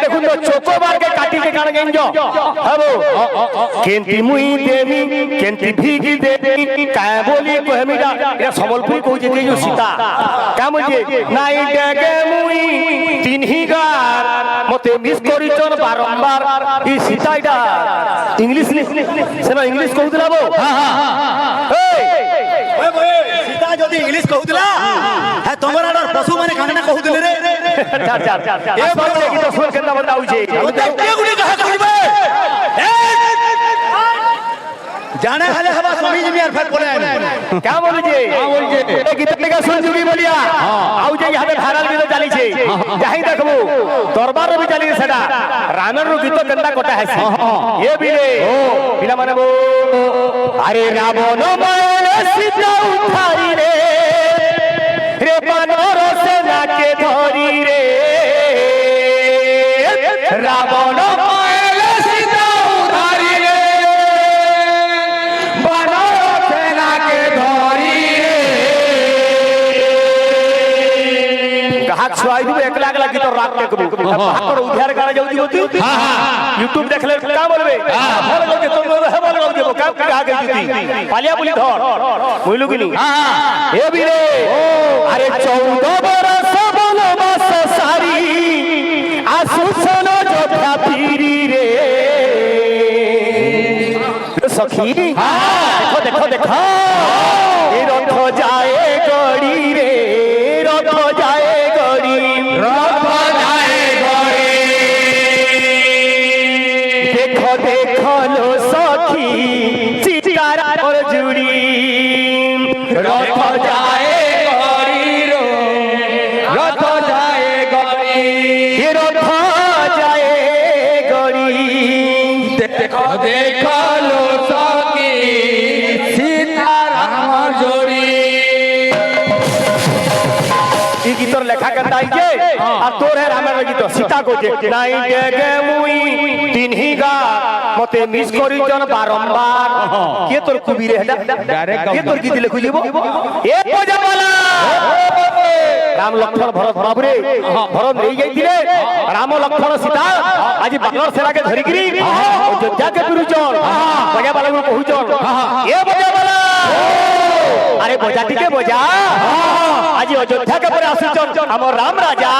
দেখুন তো চোকোবার কে কাটি কে কান গেঞ্জ হবো কেন্তি মুই দেবি কেন্তি ভিগি দেবি কায় বলি কহমিটা এটা সম্বলপুরি কইছে যে সীতা কেমন যে নাই ডেগে মুই তিনহি গার মতে মিস করিছন বারংবার এই সীতাইটা ইংলিশ সেনা ইংলিশ কহুতলা বো সীতা যদি ইংলিশ কহুতলা হ্যাঁ তোমার আর পশু মানে কানে কহুতলে রে এ বড় দেখি তো শুন কেন বতাউছে কে গুলি কাহা কইবে জানা হলে হবা সমঝ में আর ফের বলে क्या बोलू जे ए गीत का सुन जुगी बोलिया आउ जे यहाँ पे भाइरल गीत चली छे जाहि देखबो दरबार रे भी चली सेटा रावण रो गीत गंदा कोटा है ये भी रे पिला माने बो अरे रावण मारे सीता उठाई रे रे बानर सेना के धरी रे रावण मारे सीता उठाई रे बानर सेना के धरी रे कहा छुआई दू एक लाख लागी तो रात के कबू भाकर उधार गाना जाउती होती YouTube देख ले का बोलबे बोल गो के तुम है बोल गो के का कहा के जीती पालिया पुली धर बोलू कि नहीं ए भी रे अरे 14 बरस बनवास सारी आसुसन जोधा पीरी रे सखी देखो देखो देखो ये रथ जाए गड़ी रे रथ जाए गड़ी रथ जाए गड़ी देखो देखो लो सखी चितारा और जुड़ी रथ जाए गड़ी रो रथ जाए गड़ी ये रथ जाए गड़ी देखो देखो लो सखी सीताराम जोड़ी ई गीतर लेखा करता है के आ तोर है रामेर गीत सीता को जे नाई डेगे मुई तिनही गा मते मिस करी जन बारंबार के तोर कुबी रे हेडा के तोर गीत लिखु जीवो ए बजा वाला राम लक्ष्मण भरत बाबू रे भरत रे जाइतिले राम लक्ष्मण सीता आज बानर सेना के धरि गिरी अयोध्या के पिरुचन बजा वाला को कहूचन ए बजा वाला अरे बजा टिके बजा आज अयोध्या के पर आसुचन हमर राम राजा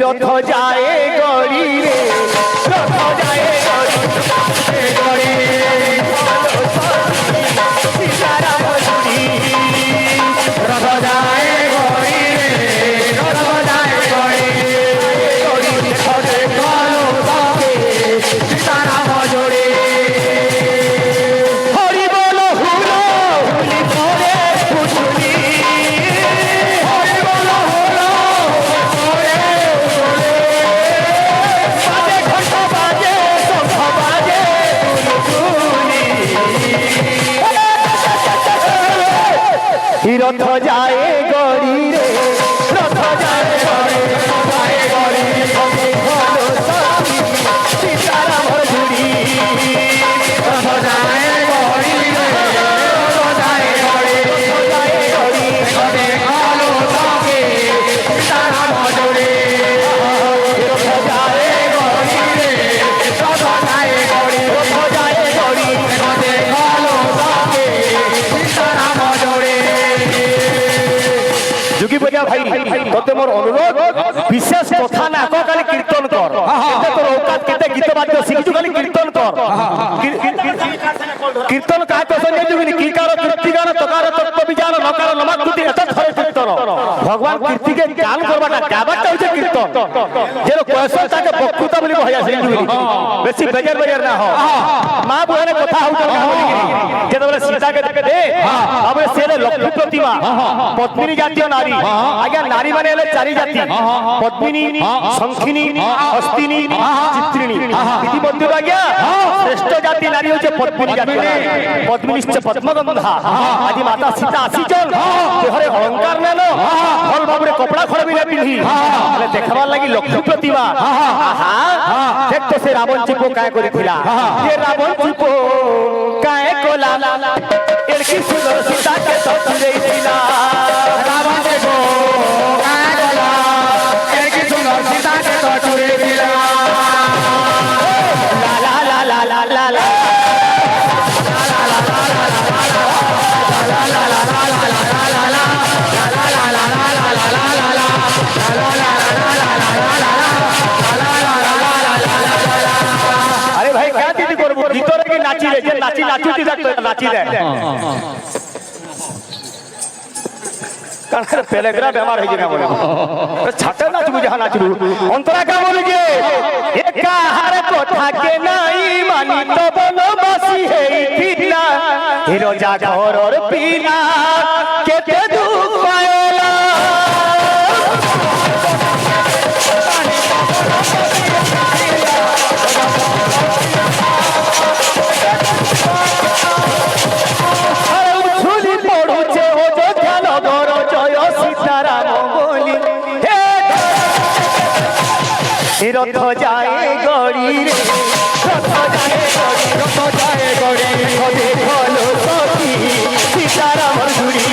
रथ जाए गड़ी रे रथ जाए गड़ी सीताराम जुड़ी रथ जाए गड़ी रे रथ जाए गड़ी देखो देखो सीताराम जोड़ी हरि बोलो हुलो हुली बोले फुसुली हरि बोलो हुलो बोले रथ जाए गड़ी रे रथ जाए गड़ी सीताराम जुड़ी रथ जाए गड़ी रे रथ जाए गड़ी सीताराम जुड़ी रथ जाए गड़ी रे रथ जाए गड़ी रथ जाए गड़ी বুঝি বলিয়া ভাই তোতে মোর অনুরোধ বিশেষ কথা না কো খালি কীর্তন কর এতে তোর ঔকাত কেতে গীত বাদ্য শিখছু খালি কীর্তন কর কীর্তন কাহ তো সঙ্গে জুগিনি কি কারো কীর্তি গান তকার তত্ত্ব বিজান নকার নমাকুতি এত ধরে কীর্তন ভগবান কীর্তিকে গান করবাটা গাবাটা হচ্ছে কীর্তন যেন কয়স তাকে বক্তৃতা বলি হইয়া সেই জুগিনি বেশি বেজার বেজার না হয় মা বুহারে কথা হউছ যেতবেলে সীতাকে দে তারপরে সে লক্ষ্মী প্রতিমা পদ্মিনী জাতীয় নারী আজ্ঞা নারী মানে হলে চারি জাতি পদ্মিনী শঙ্খিনী হস্তিনী চিত্রিণী ইতিমধ্যে আজ্ঞা শ্রেষ্ঠ জাতি নারী হচ্ছে পদ্মিনী জাতীয় পদ্মিনীশ্চ পদ্মগন্ধা আজ মাতা সীতা আসিছন দেহরে অলঙ্কার নেন ভাল ভাবে কপড়া খড়বি না পিন্ধি তাহলে দেখাবার লাগি লক্ষ্মী প্রতিমা আহা দেখতো সে রাবণ চিপো কায় করিছিলা যে রাবণ চিপো কায় কোলা এর কি সুন্দর সীতাকে তো তুলেছিলা রাবণ চিপো কায় কোলা এর কি সুন্দর সীতাকে তো তুলেছিলা লা লা লা লা লা লা আরে ভাই क्या दीदी করব ভিতরে কি নাচি রে যে নাচি নাচুতি দেখতো নাচি রে কারণ পেলেগ্রা বেমার হয়ে যাবে বলে ছাটা নাচবু যাহা নাচবু অন্তরা কা বলি যে একা হারে কথা কে নাই মানি তো বনবাসী হেইতিলা হিরো যা ঘরর পিলা কেতে দুঃখ পায়লা রথ যায় গড়ি রে রথ যায় গড়ি রথ যায় গড়ি হবে ভালো সখী সীতারাম ঝুড়ি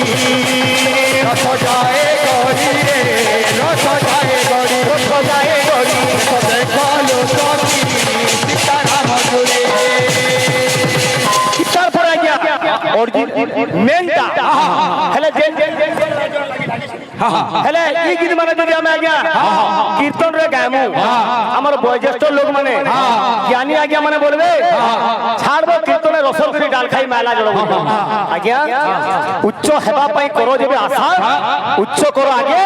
রথ যায় গড়ি রে রথ যায় গড়ি রথ যায় গড়ি হবে ভালো সখী সীতারাম ঝুড়ি তারপরে আজ্ঞা অরিজিন মেনটা হেলে হেলে এই গীত মানে যদি আমি আজ্ঞা কীর্তন রে গাইমু আমার বয়োজ্যেষ্ঠ লোক মানে জ্ঞানী আজ্ঞা মানে বলবে ছাড়বো কীর্তনে রসর করে ডাল খাই মেলা জড়ব আজ্ঞা উচ্চ হেবা পাই করো যেবে আশা উচ্চ করো আগে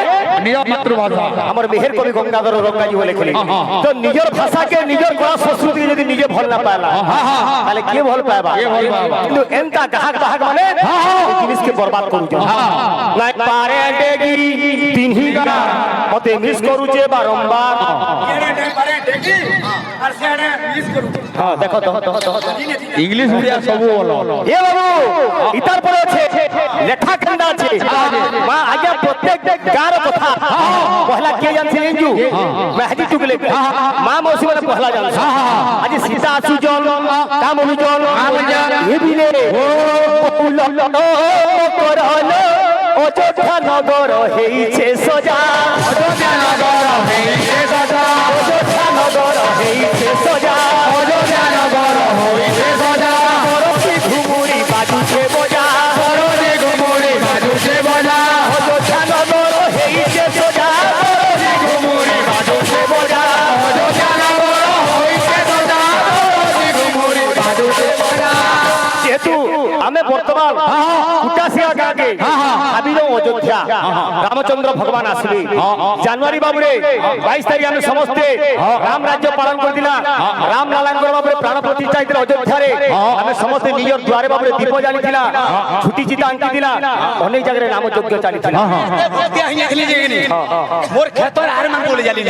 নিজ মাতৃভাষা আমার মেহের কবি গঙ্গাধর রঙ্গাজি বলে খেলে তো নিজের ভাষাকে নিজের কলা সংস্কৃতি যদি নিজে ভাল না পাইলা তাহলে কে ভাল পাইবা কিন্তু এনতা গাহক বাহক মানে এই জিনিসকে বরবাদ করুছ নাই পারে ডেগি তিনহি গা মতে মিস করুছে বারম্বার হ্যাঁ দেখো ইংলিশ উড়িয়া সবু বলো এ বাবু ইতার পরে আছে লেখা কান্ডা আছে মা আগে প্রত্যেক গার কথা পহলা কে জানছে ইঞ্জু মেহাজি টুকলে মা মৌসি মানে পহলা জানছে আজ সীতা সুজন কাম অভিজন এবিলে ও কুল করল অযোধ্যা নগর হেইছে সজা অযোধ্যা নগর হেইছে সজা অযোধ্যা নগর হেইছে সজা অযোধ্যা নগর হেইছে সজা করতে ঘুমুরি বাজুছে বজা করতে ঘুমুরি বাজুছে বজা অযোধ্যা নগর হেইছে সজা করতে ঘুমুরি বাজুছে বজা অযোধ্যা নগর হেইছে সজা করতে ঘুমুরি বাজুছে বজা যেহেতু আমি বর্তমান কুটাসিয়া গাঁকে ভাবিল অযোধ্যা রামচন্দ্র ভগবান আসবে জানুয়ারি বাবুরে 22 তারিখ আমি সমস্তে রাম রাজ্য পালন করিলা রাম নারায়ণ বাবুরে প্রাণ প্রতিষ্ঠা হইছিল অযোধ্যারে আমি সমস্তে নিজের দুয়ারে বাবুরে দীপ জ্বালিছিলা ছুটি চিতা আঙ্কি দিলা অনেক জায়গায় রাম যজ্ঞ চালিছিলা মোর ক্ষেতর আর মান বলে জানি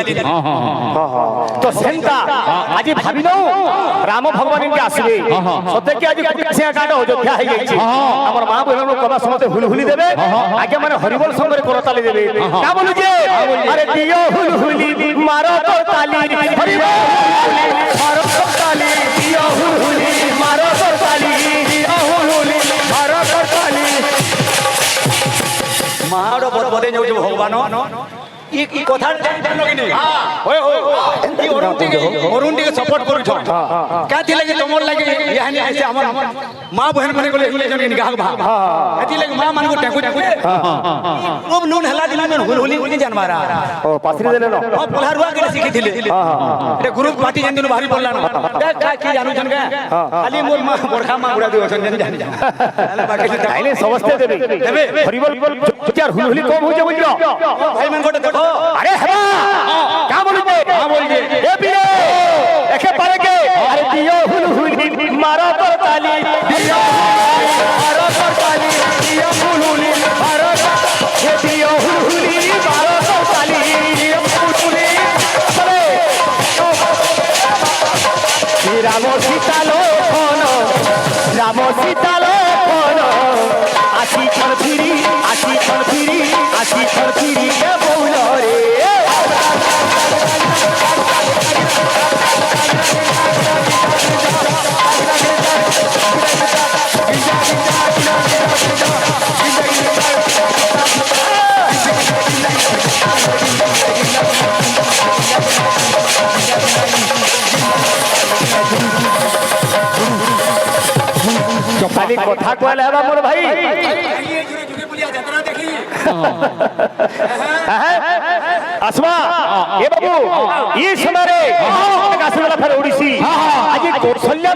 তো সেন্তা আজি ভাবিল রাম ভগবানকে আসবে সত্যি আজি কুটাসিয়া গাঁটা অযোধ্যা হয়ে গেছে আমার মা বলল কবা সমস্তে হুলহুলি দেবে আগে মানে হরিবল সঙ্গে করতালি দেবে কা বলু যে আরে দিও হুলহুলি মারো করতালি হরিবল মারো করতালি দিও হুলহুলি মারো করতালি দিও হুলহুলি মারো করতালি মার বদবদে যাଉଛି ভগବାନ ই কথা জানো কি নাই ওই ও ই অরুণ টিকে সপোর্ট করুছ কাতি লাগি তোমার লাগি ইয়ানি আইছে আমার মা বহন মানে গলে ইলেকশন কি গাহ ভা কাতি লাগি মা মান কো টাকু টাকু খুব নুন হেলা দিলা মেন হুলি হুলি জানমারা ও পাসরি দেলে না ও পলারুয়া কে শিখিଥିଲେ এটা গ্রুপ পার্টি জানি দিন ভারি বললা না কা কি জানু জান কা খালি মোর মা বরখা মা গুড়া দিও জানি জানি তাহলে বাকি আইলে সমস্তে দেবে দেবে হরিবল চার হুলহুলি কম হয়ে যাবে বুঝলো ভাই মান কোটা দেখো আরে হ্যাঁ কা বলবে এ বিয়ে একে পারে কে আরে দিও হুলহুলি মারো পর তালি দিও মারো পর তালি দিও হুলহুলি মারো এ দিও হুলহুলি মারো পর তালি দিও হুলহুলি চলে রাম সীতা লক্ষণ রাম সীতা লক্ষণ আসি ক্ষণ ফিরি আসি ক্ষণ ফিরি আসি ক্ষণ ফিরি কে বউল রে খালি কথা কইলে হবা মোর ভাই আসমা এ বাবু এই সময় রে আকাশ বেলা ফের উড়িছি আজ কৌশল্য